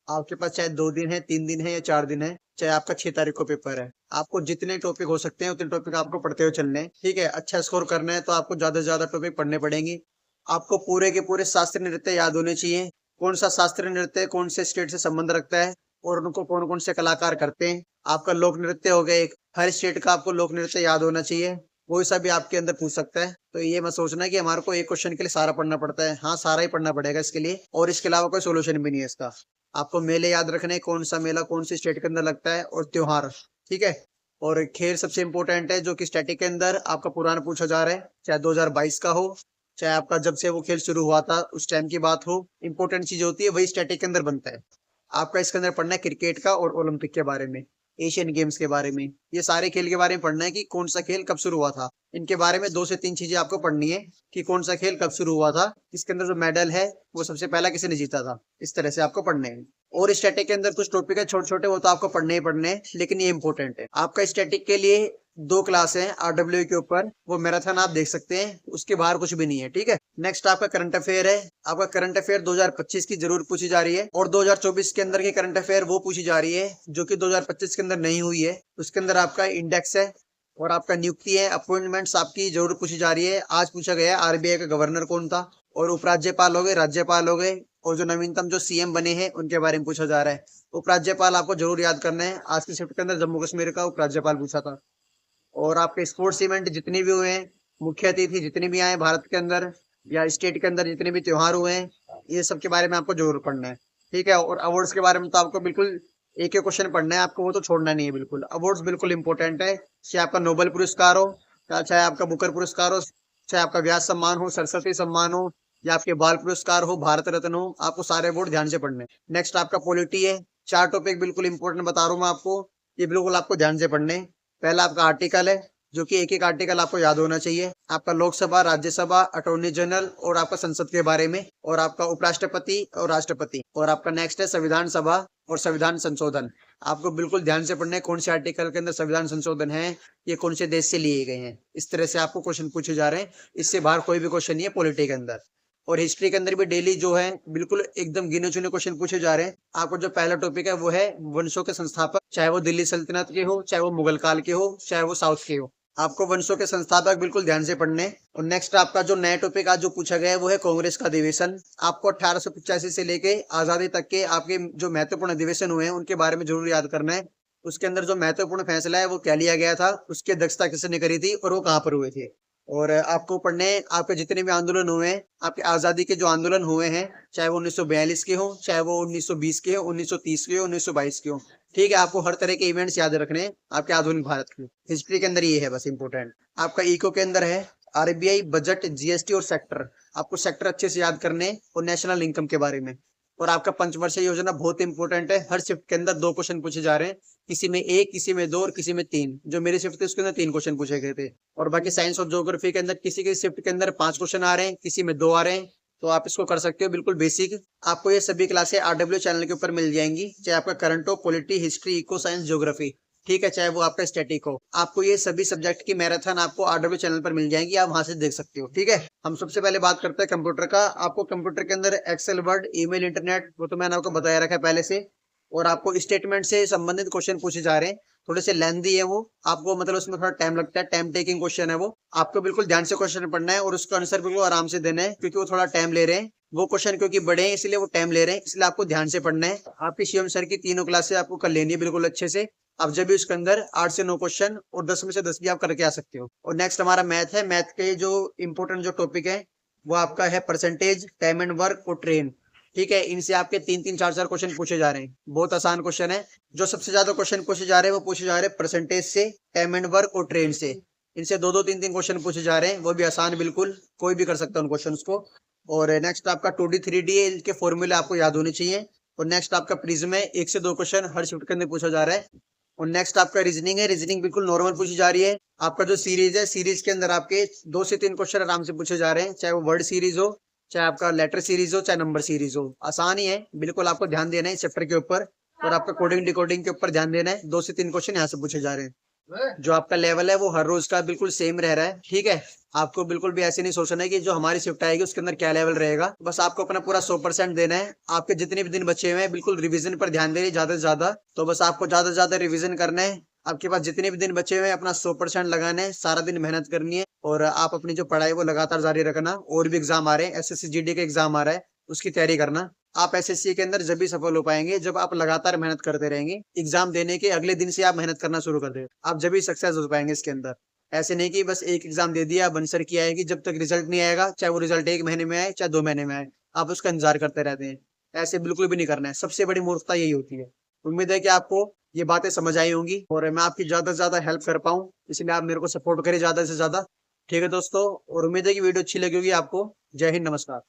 आपके पास चाहे 2 दिन है, 3 दिन है या 4 दिन है, चाहे आपका 6 तारीख को पेपर है, आपको जितने टॉपिक हो सकते हैं उतने टॉपिक आपको पढ़ते हुए चलने हैं। ठीक है, अच्छा स्कोर करना है तो आपको ज्यादा से ज्यादा टॉपिक पढ़ने पड़ेंगे। आपको पूरे के पूरे शास्त्रीय नृत्य याद होने चाहिए। कौन सा शास्त्रीय नृत्य कौन से स्टेट से संबंध रखता है और उनको कौन कौन से कलाकार करते हैं। आपका लोक नृत्य हो गया एक, हर स्टेट का आपको लोक नृत्य याद होना चाहिए। कोई सा भी आपके अंदर पूछ सकता है, तो ये मत सोचना कि हमारे को एक क्वेश्चन के लिए सारा पढ़ना पड़ता है। हाँ, सारा ही पढ़ना पड़ेगा इसके लिए, और इसके अलावा कोई सोल्यूशन भी नहीं है इसका। आपको मेले याद रखने, कौन सा मेला कौन सी स्टेट के अंदर लगता है, और त्योहार। ठीक है, और खेल सबसे इंपॉर्टेंट है, जो कि स्टैटिक के अंदर आपका पुराना पूछा जा रहा है, चाहे 2022 का हो, चाहे आपका जब से वो खेल शुरू हुआ था उस टाइम की बात हो। इंपॉर्टेंट चीज होती है वही स्टैटिक के अंदर बनता है। आपका इसके अंदर पढ़ना है क्रिकेट का और ओलंपिक के बारे में, एशियन गेम्स के बारे में, ये सारे खेल के बारे में पढ़ना है कि कौन सा खेल कब शुरू हुआ था। इनके बारे में 2 से 3 चीजें आपको पढ़नी है कि कौन सा खेल कब शुरू हुआ था, इसके अंदर जो मेडल है वो सबसे पहला किसी ने जीता था। इस तरह से आपको पढ़ने हैं। और स्टैटिक के अंदर कुछ टॉपिक है छोटे छोटे, वो तो आपको पढ़ने ही पढ़ने हैं, लेकिन ये इंपॉर्टेंट है। आपका स्टैटिक के लिए 2 क्लास है आरडब्ल्यू के ऊपर, वो मैराथन आप देख सकते हैं, उसके बाहर कुछ भी नहीं है। ठीक है, नेक्स्ट आपका करंट अफेयर है। आपका करंट अफेयर 2025 की जरूर पूछी जा रही है, और 2024 के अंदर की करंट अफेयर वो पूछी जा रही है जो कि 2025 के अंदर नहीं हुई है। उसके अंदर आपका इंडेक्स है और आपका नियुक्ति है, अपॉइंटमेंट्स आपकी जरूर पूछी जा रही है। आज पूछा गया आरबीआई का गवर्नर कौन था, और उपराज्यपाल हो गए, राज्यपाल हो गए, और जो नवीनतम जो सीएम बने हैं उनके बारे में पूछा जा रहा है। उपराज्यपाल आपको जरूर याद करना है। आज की शिफ्ट के अंदर जम्मू कश्मीर का उपराज्यपाल पूछा था। और आपके स्पोर्ट्स इवेंट जितने भी हुए हैं, मुख्य अतिथि जितने भी आए भारत के अंदर या स्टेट के अंदर, जितने भी त्योहार हुए हैं, ये सब के बारे में आपको जरूर पढ़ना है। ठीक है, और अवार्ड्स के बारे में तो आपको बिल्कुल एक एक क्वेश्चन पढ़ना है, आपको वो तो छोड़ना नहीं है बिल्कुल। अवार्ड्स बिल्कुल इंपॉर्टेंट है, चाहे आपका नोबेल पुरस्कार हो, चाहे आपका बुकर पुरस्कार हो, चाहे आपका व्यास सम्मान हो, सरस्वती सम्मान हो, या आपके बाल पुरस्कार हो, भारत रत्न हो, आपको सारे अवार्ड ध्यान से पढ़ने। नेक्स्ट आपका पॉलिटी है। 4 टॉपिक बिल्कुल इंपॉर्टेंट बता रहा हूँ मैं आपको, ये बिल्कुल आपको ध्यान से पढ़ने। पहला आपका आर्टिकल है, जो कि एक एक आर्टिकल आपको याद होना चाहिए। आपका लोकसभा, राज्यसभा, अटॉर्नी जनरल और आपका संसद के बारे में, और आपका उपराष्ट्रपति और राष्ट्रपति, और आपका नेक्स्ट है संविधान सभा और संविधान संशोधन। आपको बिल्कुल ध्यान से पढ़ना है कौन से आर्टिकल के अंदर संविधान संशोधन है, ये कौन से देश से लिए गए हैं। इस तरह से आपको क्वेश्चन पूछे जा रहे हैं, इससे बाहर कोई भी क्वेश्चन नहीं है पॉलिटी के अंदर। और हिस्ट्री के अंदर भी डेली जो है बिल्कुल एकदम गिने चुने क्वेश्चन पूछे जा रहे हैं। आपको जो पहला टॉपिक है वो है वंशों के संस्थापक, चाहे वो दिल्ली सल्तनत के हो, चाहे वो मुगल काल के हो, चाहे वो साउथ के हो। आपको वंशों के संस्थापक बिल्कुल ध्यान से पढ़ने। और नेक्स्ट आपका जो नया टॉपिक आज जो पूछा गया है वो है कांग्रेस का अधिवेशन। आपको 1885 से लेके आजादी तक के आपके जो महत्वपूर्ण अधिवेशन हुए हैं उनके बारे में जरूर याद करना है। उसके अंदर जो महत्वपूर्ण फैसला है वो क्या लिया गया था, उसकी अध्यक्षता किसने करी थी, और वो कहाँ पर हुए थे। और आपको पढ़ने आपके जितने भी आंदोलन हुए हैं, आपके आजादी के जो आंदोलन हुए हैं, चाहे वो 1942 के हो, चाहे वो 1920 के हो, 1930 के हो, 1922 के हो। ठीक है, आपको हर तरह के इवेंट्स याद रखने हैं आपके आधुनिक भारत के। हिस्ट्री के अंदर ये है बस इंपॉर्टेंट। आपका इको के अंदर है आरबीआई, बजट, जीएसटी और सेक्टर। आपको सेक्टर अच्छे से याद करने हैं, और नेशनल इनकम के बारे में। और आपका पंचवर्षीय योजना बहुत इंपॉर्टेंट है, हर शिफ्ट के अंदर 2 क्वेश्चन पूछे जा रहे हैं, किसी में 1, किसी में 2 और किसी में 3। जो मेरी शिफ्ट थी उसके अंदर 3 क्वेश्चन पूछे गए थे। और बाकी साइंस और ज्योग्राफी के अंदर किसी की शिफ्ट के अंदर 5 क्वेश्चन आ रहे हैं, किसी में 2 आ रहे हैं। तो आप इसको कर सकते हो बिल्कुल बेसिक। आपको ये सभी क्लासें आरडब्ल्यू चैनल के ऊपर मिल जाएंगी, चाहे आपका करंट हो, polity, history, eco, science, geography. ठीक है, चाहे वो आपका स्टैटिक हो, आपको ये सभी सब्जेक्ट की मैराथन आपको आरडब्ल्यू चैनल पर मिल जाएंगी, आप वहां से देख सकते हो। ठीक है, हम सबसे पहले बात करते हैं कंप्यूटर का। आपको कंप्यूटर के अंदर एक्सेल, वर्ड, ईमेल, इंटरनेट, वो तो मैंने आपको बताया रखा है पहले से। और आपको स्टेटमेंट से संबंधित क्वेश्चन पूछे जा रहे हैं, थोड़े से लेंदी है वो, आपको मतलब उसमें थोड़ा टाइम लगता है, टाइम टेकिंग क्वेश्चन है वो। आपको बिल्कुल ध्यान से क्वेश्चन पढ़ना है और उसका आंसर बिल्कुल आराम से देना है, क्योंकि वो थोड़ा टाइम ले रहे हैं। वो क्वेश्चन क्योंकि बड़े हैं इसलिए वो टाइम ले रहे हैं, इसलिए आपको ध्यान से पढ़ना है। आपकी शिवम सर की 3 क्लासें आपको कर लेनी है बिल्कुल अच्छे से। अब जब भी उसके अंदर 8 से 9 क्वेश्चन और 10 में से 10 भी आप करके आ सकते हो। और नेक्स्ट हमारा मैथ है। मैथ के जो इंपोर्टेंट जो टॉपिक है वो आपका है परसेंटेज, टाइम एंड वर्क और ट्रेन। ठीक है, इनसे आपके 3-3, 4-4 क्वेश्चन पूछे जा रहे हैं, बहुत आसान क्वेश्चन है। जो सबसे ज्यादा क्वेश्चन पूछे जा रहे हैं वो पूछे जा रहे हैं परसेंटेज से, टाइम एंड वर्क और ट्रेन से। इनसे 2-2, 3-3 क्वेश्चन पूछे जा रहे हैं, वो भी आसान बिल्कुल, कोई भी कर सकता है उन क्वेश्चन को। और नेक्स्ट आपका 2D 3D है, इनके फॉर्मूले आपको याद होने चाहिए। और नेक्स्ट आपका प्रिज्म है, 1 से 2 क्वेश्चन हर शिफ्ट के अंदर पूछा जा रहा है। और नेक्स्ट आपका रीजनिंग है, रीजनिंग बिल्कुल नॉर्मल पूछी जा रही है। आपका जो सीरीज है, सीरीज के अंदर आपके 2 से 3 क्वेश्चन आराम से पूछे जा रहे हैं, चाहे वो वर्ड सीरीज हो, चाहे आपका लेटर सीरीज हो, चाहे नंबर सीरीज हो। आसान ही है बिल्कुल, आपको ध्यान देना है इस चैप्टर के ऊपर, और आपका कोडिंग डिकोडिंग के ऊपर ध्यान देना है। 2 से 3 क्वेश्चन यहाँ से पूछे जा रहे हैं। जो आपका लेवल है वो हर रोज का बिल्कुल सेम रह रहा है, ठीक है। आपको बिल्कुल भी ऐसे नहीं सोचना है कि जो हमारी शिफ्ट आएगी उसके अंदर क्या लेवल रहेगा। बस आपको अपना पूरा 100% देना है। आपके जितने भी दिन बचे हुए हैं बिल्कुल रिवीजन पर ध्यान दें ज्यादा से ज्यादा। तो बस आपको ज्यादा से ज्यादा रिवीजन करना है। आपके पास जितने भी दिन बचे हुए हैं अपना 100% लगाना है, सारा दिन मेहनत करनी है। और आप अपनी जो पढ़ाई वो लगातार जारी रखना। और भी एग्जाम आ रहे हैं, एसएससी जीडी का एग्जाम आ रहा है, उसकी तैयारी करना। आप एसएससी के अंदर जब भी सफल हो पाएंगे जब आप लगातार मेहनत करते रहेंगे। एग्जाम देने के अगले दिन से आप मेहनत करना शुरू कर दे, आप जब भी सक्सेस हो पाएंगे इसके अंदर। ऐसे नहीं कि बस एक एग्जाम दे दिया बंसर की आएगी, जब तक रिजल्ट नहीं आएगा, चाहे वो रिजल्ट 1 महीने में आए चाहे 2 महीने में आए, आप उसका इंतजार करते रहते हैं। ऐसे बिल्कुल भी नहीं करना है, सबसे बड़ी मूर्खता यही होती है। उम्मीद है कि आपको ये बातें समझ आई होंगी और मैं आपकी ज्यादा से ज्यादा हेल्प कर पाऊँ, इसलिए आप मेरे को सपोर्ट करें ज्यादा से ज्यादा। ठीक है दोस्तों, और उम्मीद है कि वीडियो अच्छी लगी होगी आपको। जय हिंद, नमस्कार।